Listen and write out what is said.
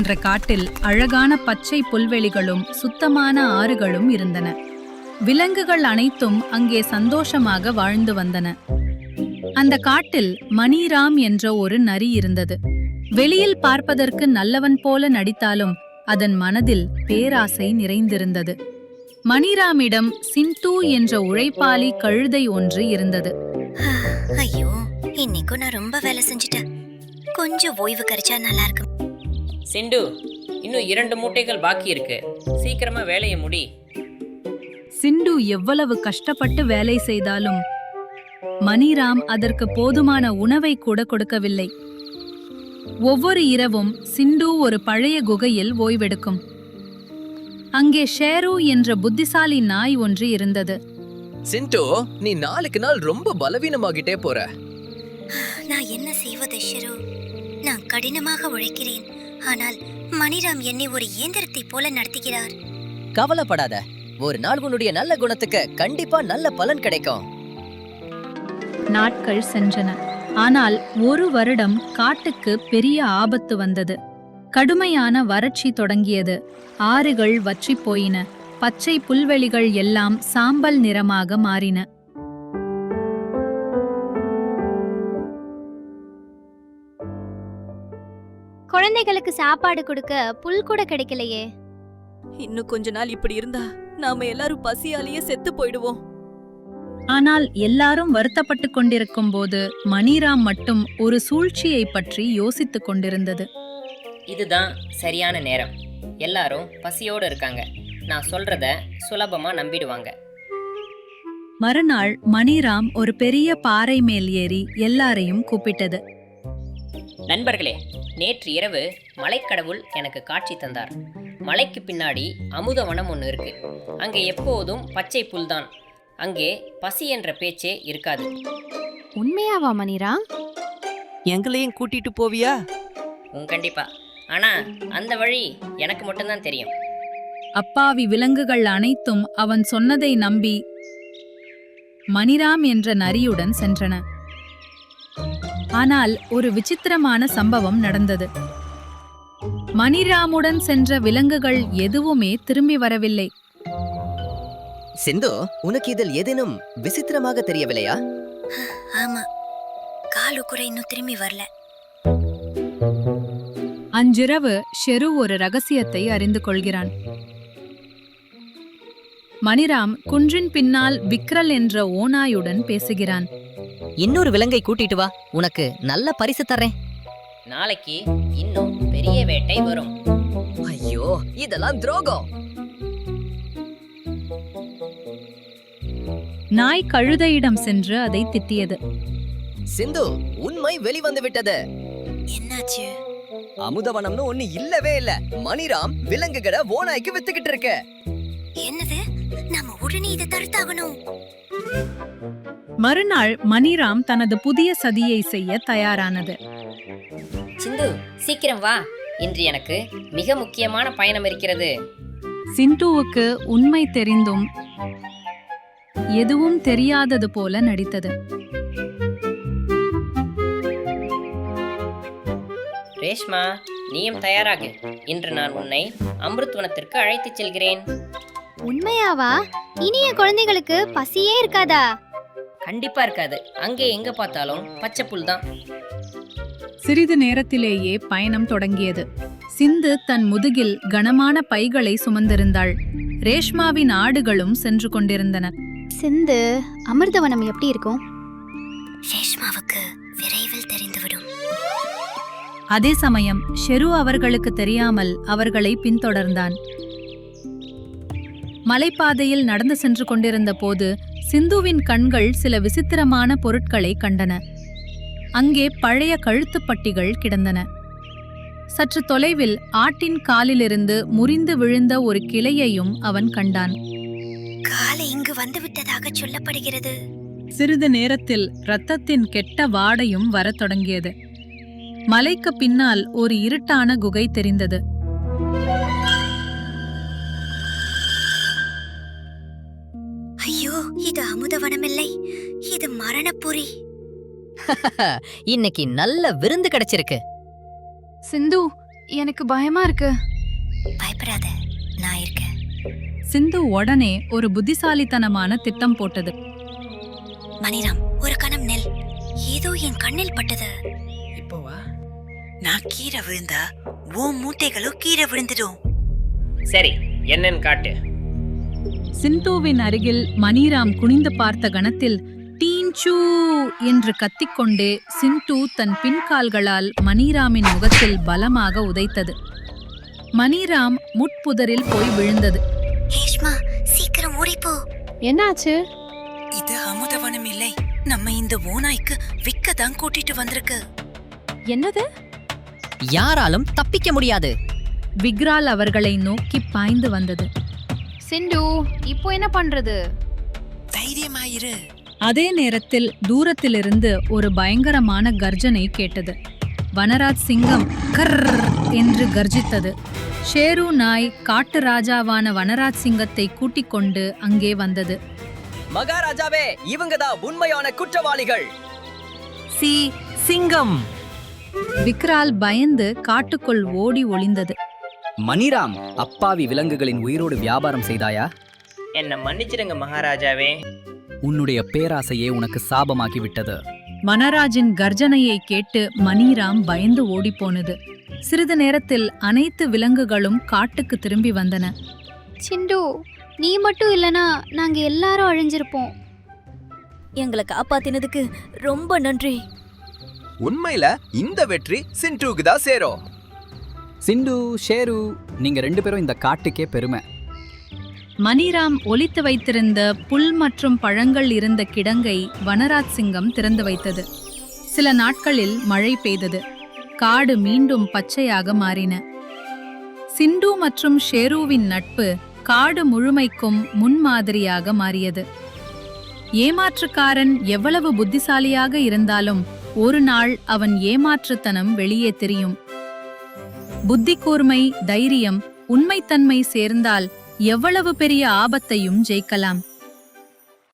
என்ற காட்டில் அழகான பச்சை புல்வெளிகளும் சுத்தமான ஆறுகளும் இருந்தன. விலங்குகள் அனைத்தும் அங்கே சந்தோஷமாக வாழ்ந்து வந்தன. அந்த காட்டில் மணிராம் என்ற ஒரு நரி இருந்தது. வெளியில் பார்ப்பதற்கு நல்லவன் போல நடித்தாலும் அதன் மனதில் பேராசை நிறைந்திருந்தது. மணிராமிடம் சிந்து என்ற உழைப்பாளி கழுதை ஒன்று இருந்தது. ஐயோ, இன்னைக்கும் நான் ரொம்ப வேலை செஞ்சுட்டேன். கொஞ்சம் ஓய்வு கிடைச்சா நல்லா இருக்கும். சிண்டு, இன்னும் 2 மூட்டைகள் பாக்கி இருக்கு. சீக்கிரமா வேலையை முடி. சிண்டு எவ்வளவு கஷ்டப்பட்டு வேலை செய்தாலும் மணிராம் அதற்கு போதுமான உணவை கூட கொடுக்கவில்லை. ஒவ்வொரு இரவும் சிண்டு ஒரு பழைய குகையில் ஓய்வெடுக்கும். அங்கே ஷேரு என்ற புத்திசாலி நாய் ஒன்று இருந்தது. சிண்டு, நீ நாளுக்கு நாள் ரொம்ப பலவீனமாகிட்டே போற. நான் என்ன செய்வது ஷெரு? நான் கடினமாக உழைக்கிறேன். ஆனால் மணிராம் என்னை ஒரு இயந்திரத்தை போல நடத்துகிறார். கவலைப்படாத, ஒரு நாள் உன்னுடைய நல்ல குணத்துக்கு கண்டிப்பா நல்ல பலன் கிடைக்கும். நாட்கள் சென்றன. ஆனால் ஒரு வருடம் காட்டுக்கு பெரிய ஆபத்து வந்தது. கடுமையான வறட்சி தொடங்கியது. ஆறுகள் வற்றிப் போயின. பச்சை புல்வெளிகள் எல்லாம் சாம்பல் நிறமாக மாறின. குழந்தைகளுக்கு சாப்பாடு கொடுக்க புல் கூட கிடைக்கலையே. இன்னும் கொஞ்ச நாள் இப்படி இருந்தா நாம எல்லாரும் பசியாலேயே செத்து போயிடுவோம். ஆனால் எல்லாரும் வருத்தப்பட்டு கொண்டிருக்கும் போது மணிராம் மட்டும் ஒரு சூழ்ச்சியை பற்றி யோசித்துக் கொண்டிருந்தது. இதுதான் சரியான நேரம். எல்லாரும் பசியோடு இருக்காங்க. நான் சொல்றத சுலபமா நம்பிடுவாங்க. மறுநாள் மணிராம் ஒரு பெரிய பாறை மேல் ஏறி எல்லாரையும் கூப்பிட்டது. நண்பர்களே, நேற்று இரவு மலைக்கடவுள் எனக்கு காட்சி தந்தார். மலைக்கு பின்னாடி அமுதவனம் ஒன்று இருக்கு. அங்கே எப்போதும் பச்சை புல்தான். அங்கே பசி என்ற பேச்சே இருக்காது. உண்மையாவா மணிராம்? எங்களையும் கூட்டிட்டு போவியா? கண்டிப்பா. ஆனா அந்த வழி எனக்கு மட்டும்தான் தெரியும். அப்பாவி விலங்குகள் அனைத்தும் அவன் சொன்னதை நம்பி மணிராம் என்ற நரியுடன் சென்றன. ஆனால் ஒரு விசித்திரமான சம்பவம் நடந்தது. மணிராமுடன் சென்ற விலங்குகள் எதுவுமே திரும்பி வரவில்லை. சிந்து, உனக்கு இதில் ஏதேனும் விசித்திரமாக தெரியவில்லையா? ஆமா, காலு கூட இன்னும் திரும்பி வரல. அன்றிரவு ஷெரு ஒரு ரகசியத்தை அறிந்து கொள்கிறான். மணிராம் குன்றின் பின்னால் விக்ரல் என்ற ஓநாயுடன் பேசுகிறான். இன்னொரு விலங்கை கூட்டிட்டு வா, உனக்கு நல்ல பரிசு தர்றேன். நாளைக்கு இன்னும் பெரிய வேட்டை வரும். ஐயோ, இதெல்லாம் துரோகம். நாய் கழுதையிடம் சென்று அதை திட்டியது. சிந்து, உண்மை வெளிவந்து விட்டது. என்னாச்சு? அமுதவனம்னு ஒண்ணு இல்லவே இல்ல. மணிராம் விலங்குகளை ஓநாய்க்கு வித்துக்கிட்டு இருக்க. என்னது? நாம உடனே இதை தடுத்தாகணும். மறுநாள் மணிராம் தனது புதிய சதியை செய்ய தயாரானது. சிந்து, சீக்கிரம் வா. இன்று எனக்கு மிக முக்கியமான பயணம் இருக்கிறது. சிந்துவுக்கு உண்மை தெரிந்தும் எதுவும் தெரியாதது போல நடித்தது. ரேஷ்மா, நீயும் தயாராகு. இன்று நான் உன்னை அமிர்தவனத்திற்கு அழைத்துச் செல்கிறேன். உண்மையாவா? இனிய குழந்தைகளுக்கு பசியே இருக்காதா? கண்டிப்பா இருக்காது. அங்கே எங்க பார்த்தாலும் பச்சை புல் தான். சிறிது நேரத்திலேயே பயணம் தொடங்கியது. சிந்து தன் முதுகில் கனமான பைகளை சுமந்திருந்தாள். ரேஷ்மாவின் ஆடுகளும் சென்று கொண்டிருந்தன. சிந்து, அமிர்தவனம் எப்படி இருக்கும்? ரேஷ்மாவுக்கு விரைவில் தெரிந்துவிடும். அதே சமயம் ஷெரு அவர்களுக்கு தெரியாமல் அவர்களை பின்தொடர்ந்தான். மலைப்பாதையில் நடந்து சென்று கொண்டிருந்த போது சிந்துவின் கண்கள் சில விசித்திரமான பொருட்களை கண்டன. அங்கே பழைய கழுத்துப்பட்டிகள் கிடந்தன. சற்று தொலைவில் ஆட்டின் காலிலிருந்து முறிந்து விழுந்த ஒரு கிளையையும் அவன் கண்டான். காலை இங்கு வந்துவிட்டதாக சொல்லப்படுகிறது. சிறிது நேரத்தில் இரத்தத்தின் கெட்ட வாடையும் வரத் தொடங்கியது. மலைக்கு பின்னால் ஒரு இருட்டான குகை தெரிந்தது. ஐயோ, இது அமுதவனமில்லை, இது மரணப்புரி. இன்னைக்கு நல்ல விருந்து கிடைச்சிருக்கு. சிந்து, எனக்கு பயமா இருக்கு. பயப்படாத, நான் இருக்கேன். சிந்து உடனே ஒரு புத்திசாலித்தனமான திட்டம் போட்டது. மணிராம், ஒரு கணம் நெல். ஏதோ என் கண்ணில் பட்டது. இப்போவா? நான் கீரை விழுந்தா ஓ மூட்டைகளும் கீரை விழுந்துடும். சரி, என்னன்னு காட்டு. சிந்துவின் அருகில் மணிராம் குனிந்து பார்த்த கணத்தில் டீன்சூ என்று கத்திக்கொண்டே சிந்து தன் பின்கால்களால் மணிராமின் முகத்தில் பலமாக உதைத்தது. மணிராம் முட்புதரில் போய் விழுந்தது. ரேஷ்மா, சீக்கிரம் ஓடிப்போ. என்னாச்சு? இது அமுதவனம் இல்லை, நம்ம இந்த ஓநாய்க்கு விக்க தான் கூட்டிட்டு வந்திருக்கு. என்னது? யாராலும் தப்பிக்க முடியாது. விக்ரால் அவர்களை நோக்கி பாய்ந்து வந்தது. சிந்து, இப்போ என்ன பண்றது? தைரியமாயிரு. அதே நேரத்தில் தூரத்திலிருந்து ஒரு பயங்கரமான கர்ஜனை கேட்டது. வனராஜ் சிங்கம் கர் என்று கர்ஜித்தது. ஷேரு நாய் காட்டு ராஜாவான வனராஜ் சிங்கத்தை கூட்டிக் கொண்டு அங்கே வந்தது. மகாராஜாவே, இவங்கதான் உண்மையான குற்றவாளிகள். சிங்கம். விக்ரால் பயந்து காட்டுக்குள் ஓடி ஒளிந்தது. மணிராம், அப்பாவி விலங்குகளின் உயிரோடு வியாபாரம் செய்தாயா? என்னை மன்னிச்சிடுங்க மகாராஜாவே. உன்னுடைய பேராசையே உனக்கு சாபமாகி விட்டது. வனராஜின் கர்ஜனையை கேட்டு மணிராம் பயந்து ஓடிப்போனது. சிறிது நேரத்தில் அனைத்து விலங்குகளும் காட்டுக்கு திரும்பி வந்தன. சிண்டு, நீ மட்டும் இல்லனா நாங்க எல்லாரும் அழிஞ்சிருப்போம். எங்களை காப்பாத்தினதுக்கு ரொம்ப நன்றி. உண்மையில இந்த வெற்றி சிண்டுக்கு தான் சேரும். சிண்டு, ஷேரு, நீங்க 2 பேரும் இந்த காட்டுக்கே பெருமை. மணிராம் ஒளித்து வைத்திருந்த புல் மற்றும் பழங்கள் இருந்த கிடங்கை வனராஜ் சிங்கம் திறந்து வைத்தது. சில நாட்களில் மழை பெய்தது. காடு மீண்டும் பச்சையாக மாறின. சிண்டு மற்றும் ஷேருவின் நட்பு காடு முழுமைக்கும் முன்மாதிரியாக மாறியது. ஏமாற்றுக்காரன் எவ்வளவு புத்திசாலியாக இருந்தாலும் ஒரு நாள் அவன் ஏமாற்றுத்தனம் வெளியே தெரியும். புத்தி கூர்மை, தைரியம், உண்மைத்தன்மை சேர்ந்தால் எவ்வளவு பெரிய ஆபத்தையும் ஜெயிக்கலாம்.